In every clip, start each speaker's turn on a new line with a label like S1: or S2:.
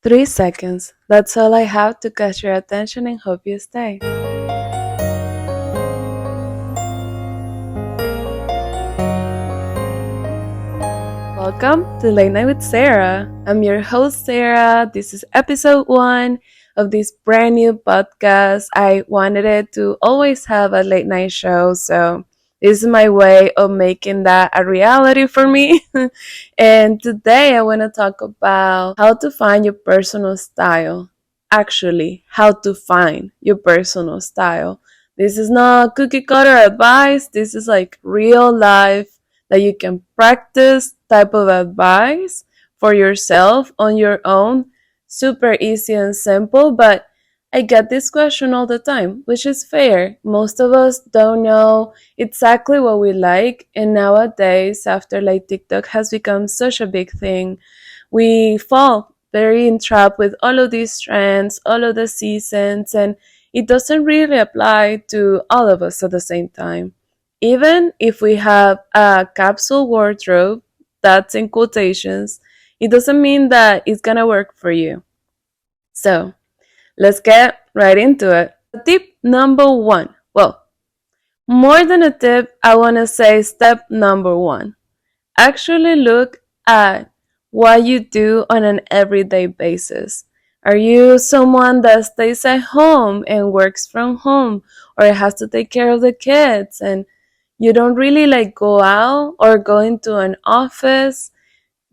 S1: 3 seconds. That's all I have to catch your attention and hope you stay. Welcome to Late Night with Sarah. I'm your host, Sarah. This is episode 1 of this brand new podcast. I wanted it to always have a late night show, so this is my way of making that a reality for me. And today I want to talk about how to find your personal style. Actually, how to find your personal style. This is not cookie cutter advice, this is like real life that you can practice type of advice for yourself on your own. Super easy and simple, but I get this question all the time, which is fair. Most of us don't know exactly what we like, and nowadays, after like TikTok has become such a big thing, we fall very entrapped with all of these trends, all of the seasons, and it doesn't really apply to all of us at the same time. Even if we have a capsule wardrobe, that's in quotations, it doesn't mean that it's gonna work for you. So let's get right into it. Tip number 1. Well, more than a tip, I wanna say step number 1. Actually look at what you do on an everyday basis. Are you someone that stays at home and works from home or has to take care of the kids and you don't really like go out or go into an office?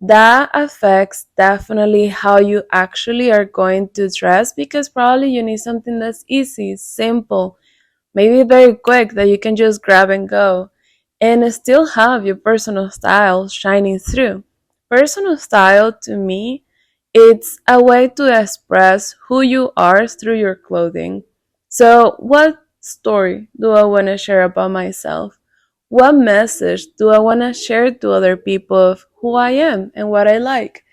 S1: That affects definitely how you actually are going to dress because probably you need something that's easy, simple, maybe very quick that you can just grab and go and still have your personal style shining through. Personal style to me, it's a way to express who you are through your clothing. So, what story do I want to share about myself? What message do I want to share to other people of who I am and what I like?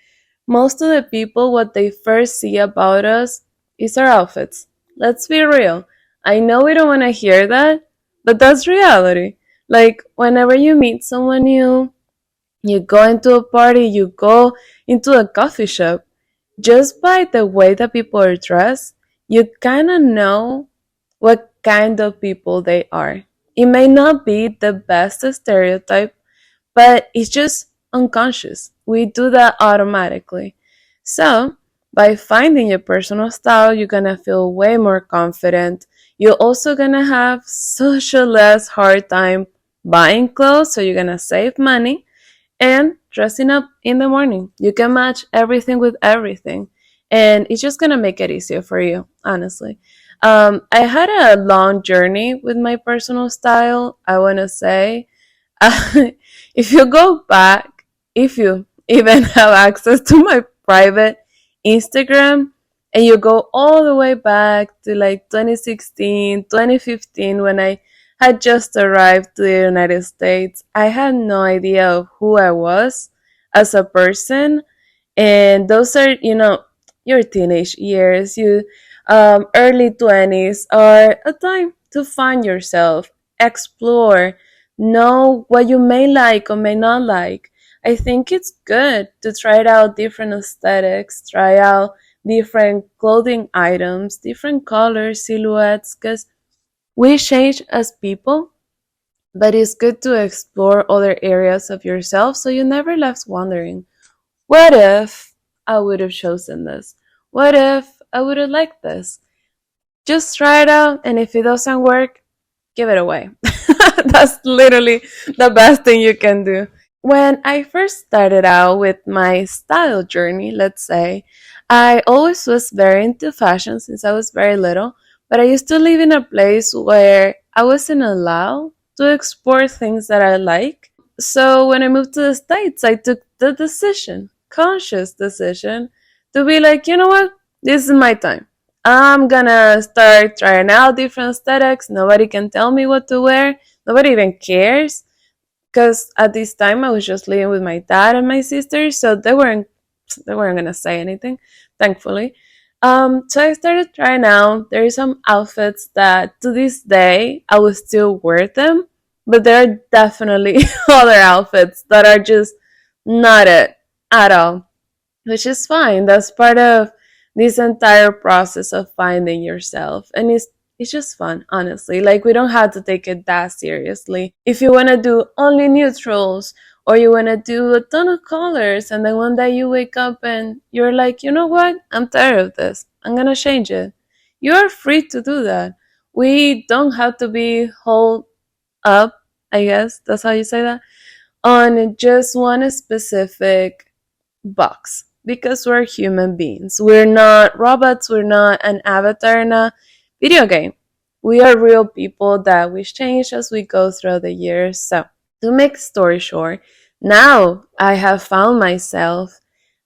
S1: Most of the people, what they first see about us is our outfits. Let's be real. I know we don't want to hear that, but that's reality. Like, whenever you meet someone new, you go into a party, you go into a coffee shop, just by the way that people are dressed, you kind of know what kind of people they are. It may not be the best stereotype, but it's just unconscious. We do that automatically. So, by finding your personal style, you're gonna feel way more confident. You're also gonna have such a less hard time buying clothes, so you're gonna save money and dressing up in the morning. You can match everything with everything, and it's just gonna make it easier for you, honestly. I had a long journey with my personal style, I wanna say. If you go back, if you even have access to my private Instagram, and you go all the way back to like 2016, 2015, when I had just arrived to the United States, I had no idea of who I was as a person. And those are, your teenage years, you early 20s are a time to find yourself, explore, know what you may like or may not like. I think it's good to try out different aesthetics, try out different clothing items, different colors, silhouettes, because we change as people, but it's good to explore other areas of yourself so you never left wondering, what if I would have chosen this? What if I would have liked this? Just try it out, and if it doesn't work, give it away. That's literally the best thing you can do. When I first started out with my style journey, let's say, I always was very into fashion since I was very little, but I used to live in a place where I wasn't allowed to explore things that I like. So when I moved to the States, I took the decision, conscious decision, to be like, you know what? This is my time. I'm gonna start trying out different aesthetics. Nobody can tell me what to wear. Nobody even cares because at this time I was just living with my dad and my sister, so they weren't gonna say anything, thankfully. So I started trying out. There are some outfits that to this day I would still wear them, but there are definitely other outfits that are just not it at all, which is fine. That's part of this entire process of finding yourself. And it's just fun, honestly. Like, we don't have to take it that seriously. If you want to do only neutrals, or you want to do a ton of colors, and then one day you wake up and you're like, you know what, I'm tired of this, I'm gonna change it, you are free to do that. We don't have to be hold up, I guess that's how you say that, on just one specific box, because we're human beings. We're not robots, we're not an avatar in a video game. We are real people that we change as we go through the years. So, to make story short, now I have found myself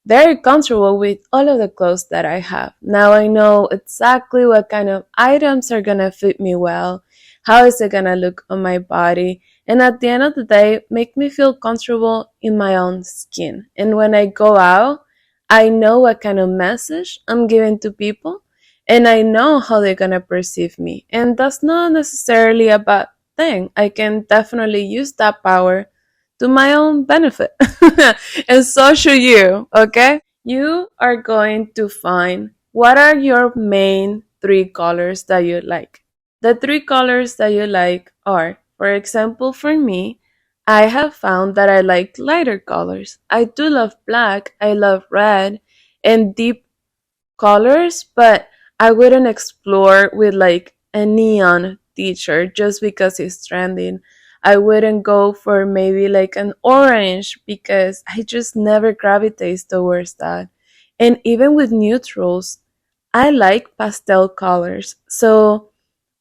S1: very comfortable with all of the clothes that I have. Now I know exactly what kind of items are gonna fit me well, how is it gonna look on my body, and at the end of the day, make me feel comfortable in my own skin. And when I go out, I know what kind of message I'm giving to people, and I know how they're gonna perceive me. And that's not necessarily a bad thing. I can definitely use that power to my own benefit. And so should you, okay? You are going to find what are your main three colors that you like. The three colors that you like are, for example, for me, I have found that I like lighter colors. I do love black, I love red, and deep colors, but I wouldn't explore with like a neon t-shirt just because it's trending. I wouldn't go for maybe like an orange because I just never gravitate towards that. And even with neutrals, I like pastel colors. So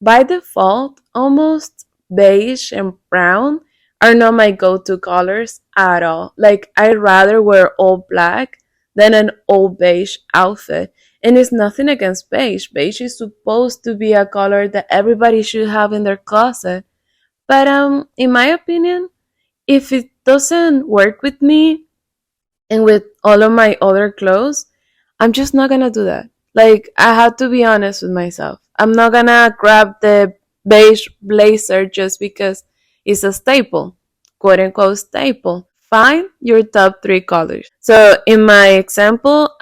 S1: by default, almost beige and brown are not my go-to colors at all. Like, I'd rather wear all black than an all beige outfit. And it's nothing against beige. Beige is supposed to be a color that everybody should have in their closet. But in my opinion, if it doesn't work with me and with all of my other clothes, I'm just not gonna do that. Like, I have to be honest with myself. I'm not gonna grab the beige blazer just because it's a staple, quote unquote staple. Find your top three colors. So in my example,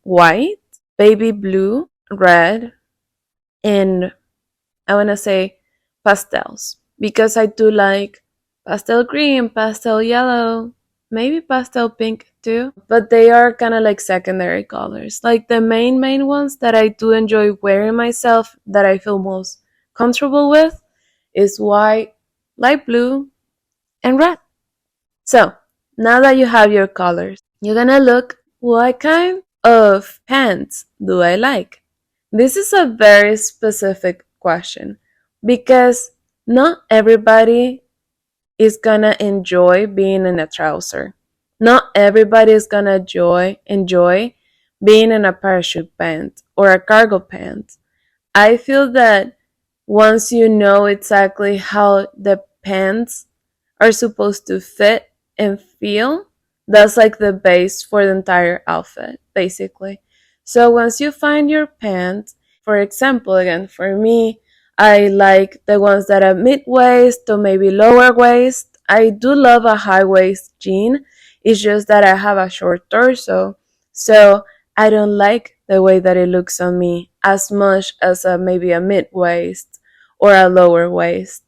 S1: white, baby blue, red, and I wanna say pastels, because I do like pastel green, pastel yellow, maybe pastel pink too, but they are kind of like secondary colors. Like, the main ones that I do enjoy wearing myself, that I feel most comfortable with, is white, light blue, and red. So, now that you have your colors, you're gonna look, what kind of pants do I like? This is a very specific question, because not everybody is gonna enjoy being in a trouser. Not everybody is gonna enjoy being in a parachute pant or a cargo pant. I feel that once you know exactly how the pants are supposed to fit and feel, that's like the base for the entire outfit, basically. So once you find your pants, for example, again, for me, I like the ones that are mid waist or maybe lower waist. I do love a high waist jean. It's just that I have a short torso. So I don't like the way that it looks on me as much as maybe a mid waist or a lower waist.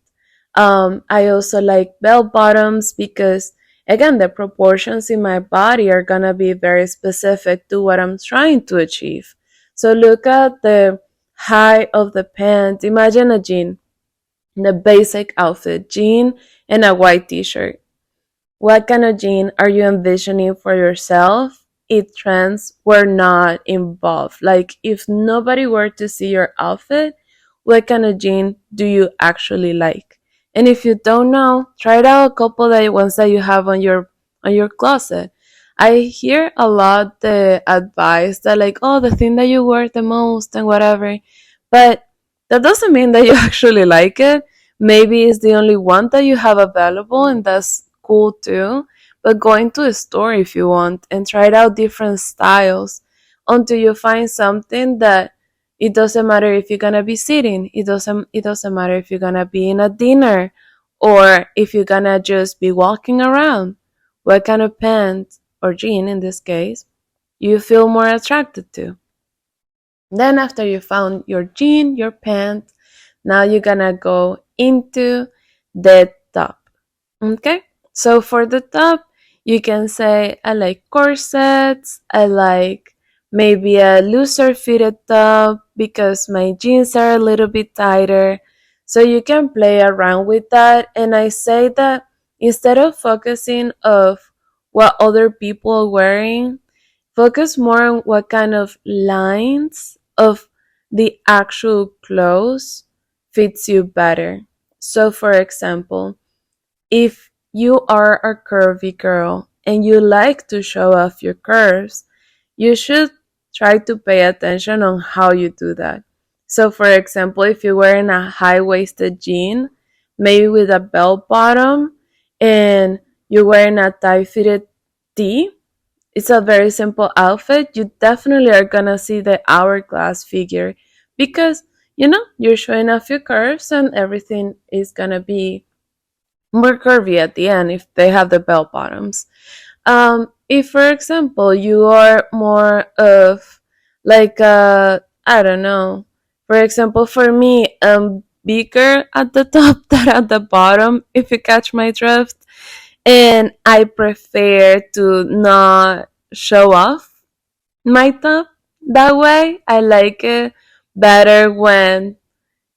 S1: I also like bell bottoms because, again, the proportions in my body are gonna be very specific to what I'm trying to achieve. So look at the height of the pants. Imagine a jean, the basic outfit, jean and a white t-shirt. What kind of jean are you envisioning for yourself if trends were not involved? Like, if nobody were to see your outfit, what kind of jean do you actually like? And if you don't know, try it out a couple of ones that you have on your closet. I hear a lot the advice that, like, oh, the thing that you wear the most and whatever, but that doesn't mean that you actually like it. Maybe it's the only one that you have available, and that's cool too. But go into a store if you want and try out different styles until you find something that it doesn't matter if you're gonna be sitting. It doesn't matter if you're gonna be in a dinner or if you're gonna just be walking around. What kind of pants or jean in this case you feel more attracted to? Then after you found your jean, your pants, now you're gonna go into the top. Okay? So for the top, you can say I like corsets, I like maybe a looser fitted top because my jeans are a little bit tighter. So you can play around with that, and I say that instead of focusing of what other people are wearing, focus more on what kind of lines of the actual clothes fits you better. So for example, if you are a curvy girl and you like to show off your curves, you should try to pay attention on how you do that. So, for example, if you're wearing a high waisted jean, maybe with a bell bottom, and you're wearing a tight fitted tee, it's a very simple outfit. You definitely are gonna see the hourglass figure because you're showing off your curves and everything is gonna be more curvy at the end if they have the bell bottoms. If, for example, you are more of like I don't know. For example, for me, bigger at the top than at the bottom. If you catch my drift, and I prefer to not show off my top that way. I like it better when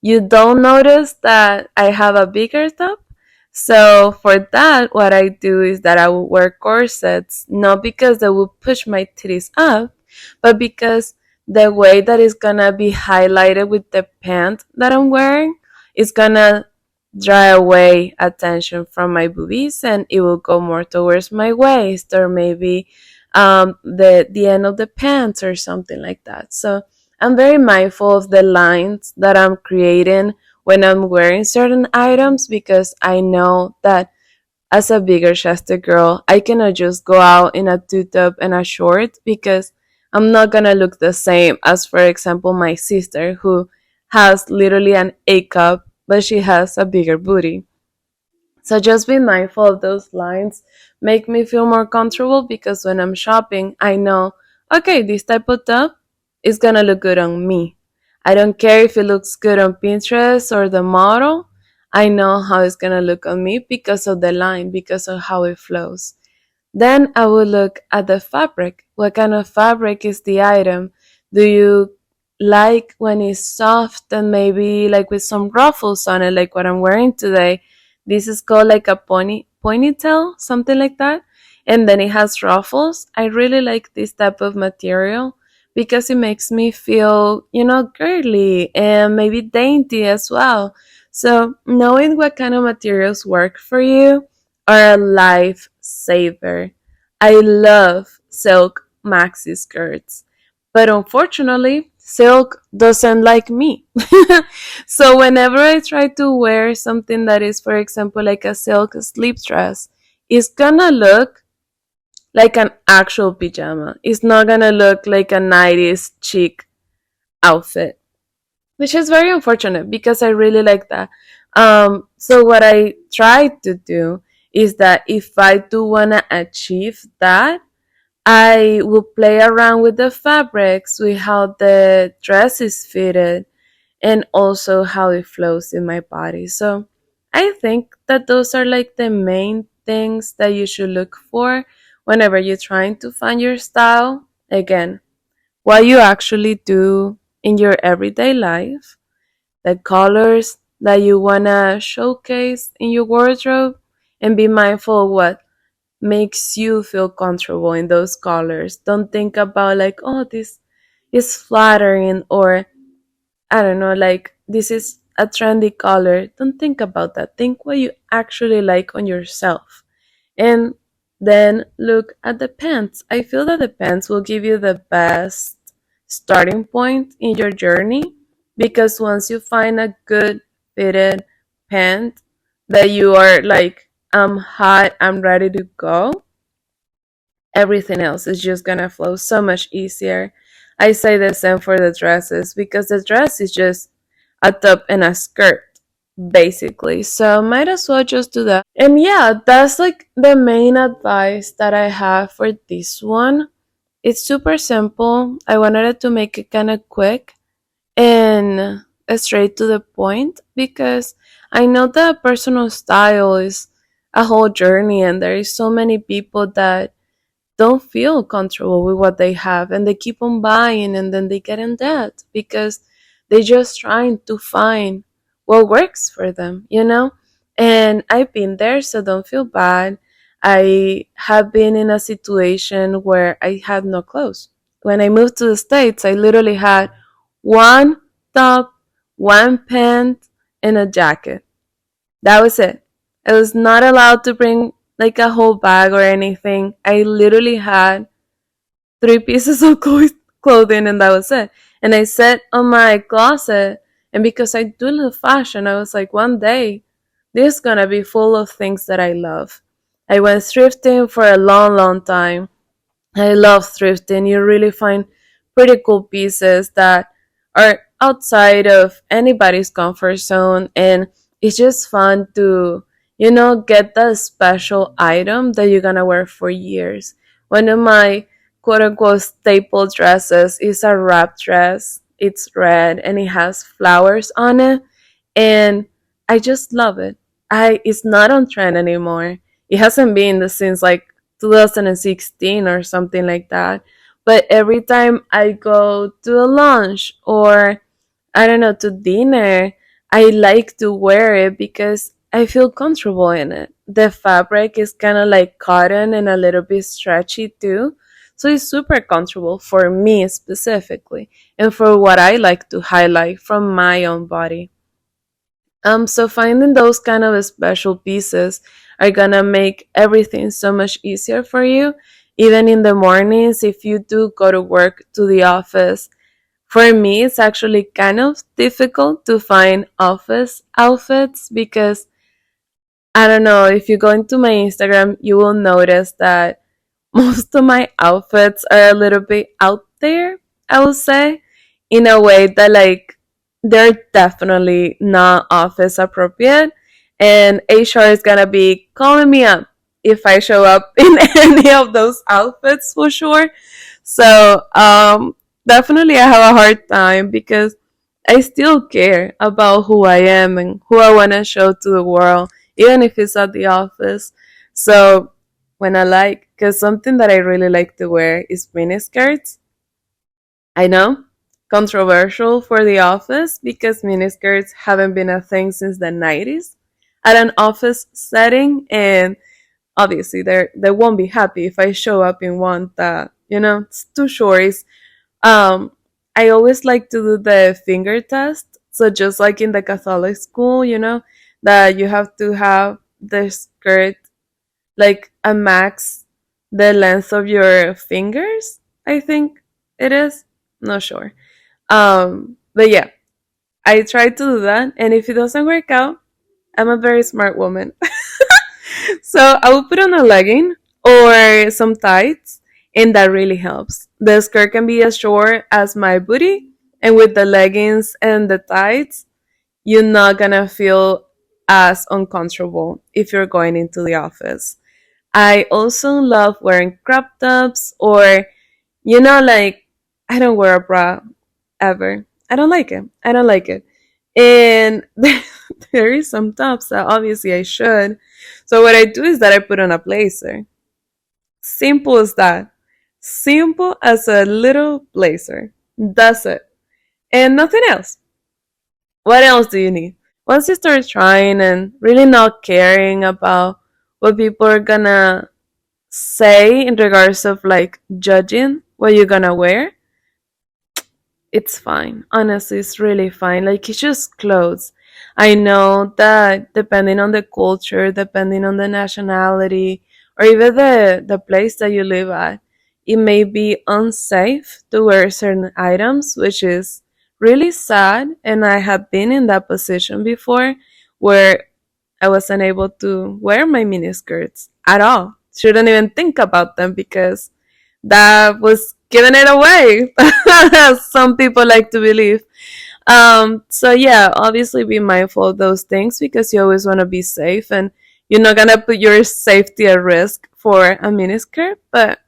S1: you don't notice that I have a bigger top. So for that, what I do is that I will wear corsets, not because they will push my titties up, but because the way that it's gonna be highlighted with the pant that I'm wearing is gonna dry away attention from my boobies, and it will go more towards my waist or maybe the end of the pants or something like that. So I'm very mindful of the lines that I'm creating when I'm wearing certain items because I know that as a bigger chested girl, I cannot just go out in a two top and a short because I'm not gonna look the same as, for example, my sister who has literally an A cup, but she has a bigger booty. So just be mindful of those lines. Make me feel more comfortable because when I'm shopping, I know, okay, this type of top is gonna look good on me. I don't care if it looks good on Pinterest or the model. I know how it's gonna look on me because of the line, because of how it flows. Then I will look at the fabric. What kind of fabric is the item? Do you like when it's soft and maybe like with some ruffles on it, like what I'm wearing today? This is called like a ponytail, something like that. And then it has ruffles. I really like this type of material because it makes me feel, girly and maybe dainty as well. So knowing what kind of materials work for you are a lifesaver. I love silk maxi skirts, but unfortunately, silk doesn't like me. So whenever I try to wear something that is, for example, like a silk sleep dress, it's gonna look like an actual pajama. It's not gonna look like a 90s chic outfit, which is very unfortunate because I really like that. So what I try to do is that if I do want to achieve that, I will play around with the fabrics, with how the dress is fitted, and also how it flows in my body. So I think that those are like the main things that you should look for whenever you're trying to find your style. Again, what you actually do in your everyday life, the colors that you wanna showcase in your wardrobe, and be mindful of what makes you feel comfortable in those colors. Don't think about like, oh, this is flattering, or I don't know, like this is a trendy color. Don't think about that. Think what you actually like on yourself. And then look at the pants. I feel that the pants will give you the best starting point in your journey because once you find a good fitted pant that you are like, I'm hot, I'm ready to go, everything else is just gonna flow so much easier. I say the same for the dresses because the dress is just a top and a skirt basically. So might as well just do that. And yeah, that's like the main advice that I have for this one. It's super simple. I wanted to make it kind of quick and straight to the point because I know that personal style is a whole journey, and there is so many people that don't feel comfortable with what they have and they keep on buying and then they get in debt because they're just trying to find what works for them, you know? And I've been there, so don't feel bad. I have been in a situation where I had no clothes. When I moved to the States, I literally had one top, one pant, and a jacket. That was it. I was not allowed to bring like a whole bag or anything. I literally had three pieces of clothing and that was it. And I sat on my closet, and because I do love fashion, I was like, one day this is gonna be full of things that I love. I went thrifting for a long, long time. I love thrifting. You really find pretty cool pieces that are outside of anybody's comfort zone, and it's just fun to, get that special item that you're gonna wear for years. One of my quote unquote staple dresses is a wrap dress. It's red and it has flowers on it, and I just love it. I It's not on trend anymore. It hasn't been since like 2016 or something like that. But every time I go to a lunch or I don't know, to dinner, I like to wear it because I feel comfortable in it. The fabric is kind of like cotton and a little bit stretchy too. So it's super comfortable for me specifically and for what I like to highlight from my own body. So finding those kind of special pieces are gonna make everything so much easier for you. Even in the mornings, if you do go to work to the office, for me, it's actually kind of difficult to find office outfits because I don't know, if you go into my Instagram, you will notice that most of my outfits are a little bit out there, I would say, in a way that like they're definitely not office appropriate. And HR is gonna be calling me up if I show up in any of those outfits for sure. So definitely I have a hard time because I still care about who I am and who I want to show to the world, even if it's at the office. So when because something that I really like to wear is miniskirts. I know, controversial for the office because miniskirts haven't been a thing since the 90s at an office setting, and obviously they won't be happy if I show up in one that it's too short. Um, I always like to do the finger test. So just like in the Catholic school, that you have to have the skirt like a max the length of your fingers. I think it is. Not sure. But yeah, I tried to do that, and if it doesn't work out, I'm a very smart woman. So I will put on a legging or some tights, and that really helps. The skirt can be as short as my booty, and with the leggings and the tights, you're not gonna feel as uncomfortable if you're going into the office. I also love wearing crop tops or, like, I don't wear a bra ever. I don't like it. I don't like it. And there is some tops that obviously I should. So what I do is that I put on a blazer. Simple as that. Simple as a little blazer. That's it. And nothing else. What else do you need? Once you start trying and really not caring about what people are gonna say in regards of like judging what you're gonna wear, it's fine. Honestly, it's really fine. Like, it's just clothes. I know that depending on the culture, depending on the nationality, or even the place that you live at, it may be unsafe to wear certain items, which is really sad. And I have been in that position before where I wasn't able to wear my miniskirts at all. Shouldn't even think about them because that was giving it away, as some people like to believe. So yeah, obviously be mindful of those things because you always want to be safe and you're not gonna put your safety at risk for a miniskirt. But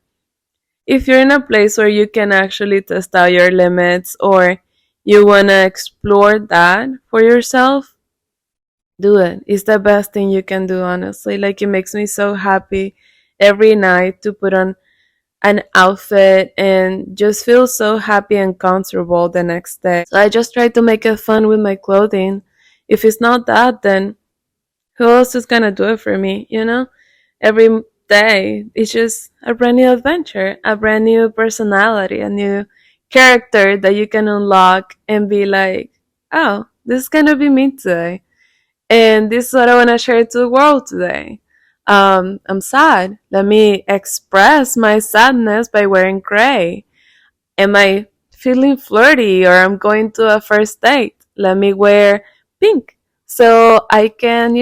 S1: if you're in a place where you can actually test out your limits, or you want to explore that for yourself, do it. It's the best thing you can do, honestly. Like, it makes me so happy every night to put on an outfit and just feel so happy and comfortable the next day. So I just try to make it fun with my clothing. If it's not that, then who else is gonna do it for me, you know? Every day it's just a brand new adventure, a brand new personality, a new character that you can unlock and be like, oh, this is gonna be me today. And this is what I want to share to the world today. I'm sad. Let me express my sadness by wearing gray. Am I feeling flirty or I'm going to a first date? Let me wear pink so I can,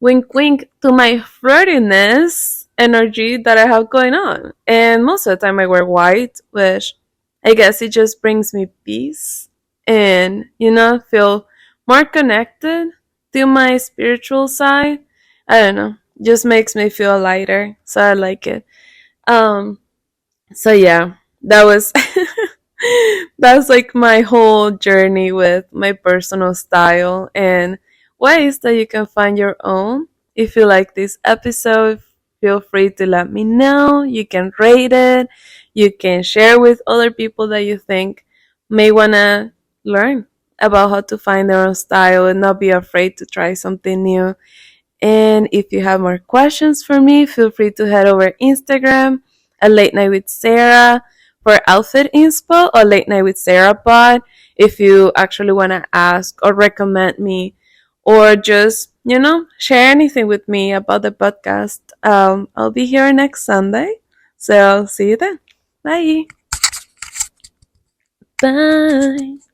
S1: wink wink to my flirtiness energy that I have going on. And most of the time I wear white, which I guess it just brings me peace and, feel more connected to my spiritual side. I don't know. Just makes me feel lighter. So I like it. Um so yeah, that was that's like my whole journey with my personal style and ways that you can find your own. If you like this episode, feel free to let me know. You can rate it. You can share with other people that you think may want to learn about how to find their own style and not be afraid to try something new. And if you have more questions for me, feel free to head over Instagram at Late Night with Sarah for outfit inspo, or Late Night with Sara Pod if you actually want to ask or recommend me, or just, share anything with me about the podcast. I'll be here next Sunday. So see you then. Bye. Bye.